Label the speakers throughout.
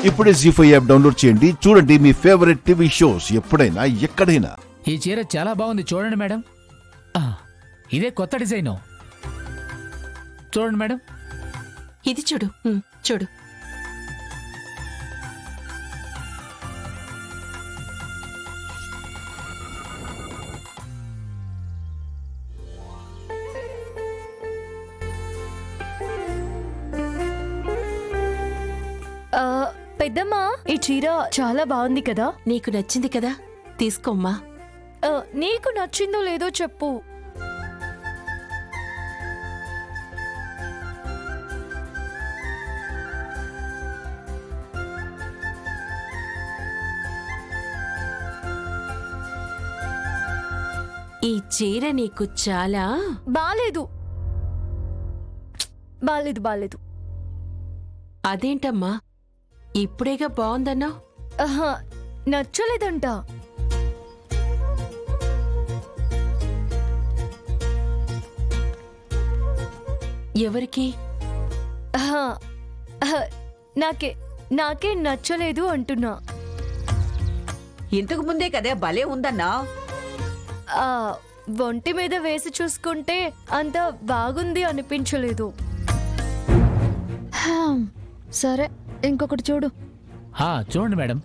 Speaker 1: ఇప్పుడే జీ5 app download చేయండి. చూడండి మీ ఫేవరెట్ టీవీ షోస్ ఎప్పుడైనా ఎక్కడైనా.
Speaker 2: ఈ చీర చాలా బాగుంది, చూడండి మేడం. ఇదే కొత్త డిజైను, చూడండి మేడం.
Speaker 3: ఇది చూడు, చూడు.
Speaker 4: పెద్దమ్మా, ఈ చీర చాలా బాగుంది కదా.
Speaker 3: నీకు నచ్చింది కదా, తీసుకోమ్మా.
Speaker 4: నీకు నచ్చిందో లేదో చెప్పు.
Speaker 3: ఈ చీర నీకు చాలా
Speaker 4: బాలేదు. బాలేదు బాలేదు.
Speaker 3: అదేంటమ్మా, ఇప్పుడేగా బాగుందన్నావు?
Speaker 4: నచ్చలేదంట.
Speaker 3: ఎవరికి?
Speaker 4: నాకే నచ్చలేదు అంటున్నా.
Speaker 5: ఇంతకు ముందే కదా భలే ఉందన్నా.
Speaker 4: ఒంటి మీద వేసి చూసుకుంటే అంత బాగుంది అనిపించలేదు. సరే, ఇంకొకటి చూడు.
Speaker 2: చూడండి మేడం.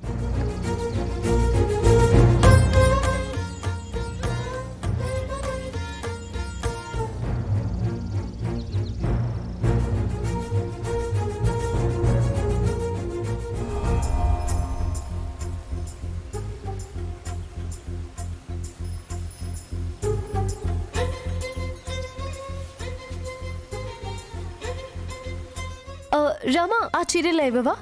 Speaker 4: రామా, ఆ చీరలు ఇవ్వవా?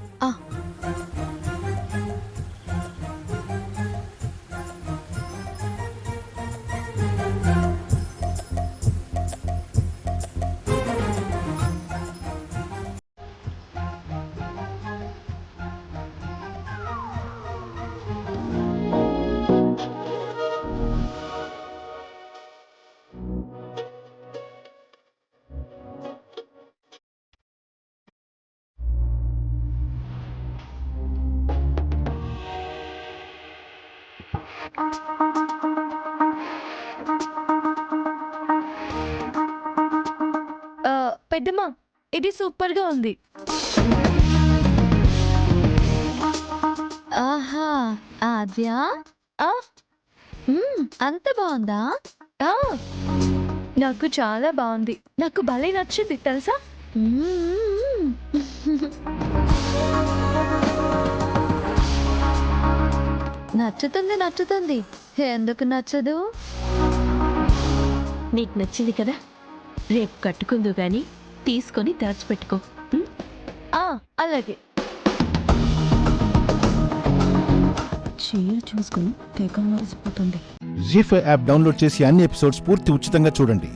Speaker 4: పెద్దమ్మా, ఇది సూపర్ గా ఉంది.
Speaker 6: ఆహా, ఆద్యా, అంత బాగుందా?
Speaker 4: నాకు చాలా బాగుంది. నాకు భలే నచ్చింది తెలుసా.
Speaker 6: నచ్చుతుంది. ఎందుకు నచ్చదు?
Speaker 3: నీకు నచ్చింది కదా, రేపు కట్టుకుందు గాని తీసుకొని దాచిపెట్టుకో.
Speaker 4: అలాగే.
Speaker 6: చీర చూసుకుని తెగ మరిసిపోతుంది.
Speaker 1: జీ5 యాప్ డౌన్లోడ్ చేసి అన్ని ఎపిసోడ్స్ పూర్తి ఉచితంగా చూడండి.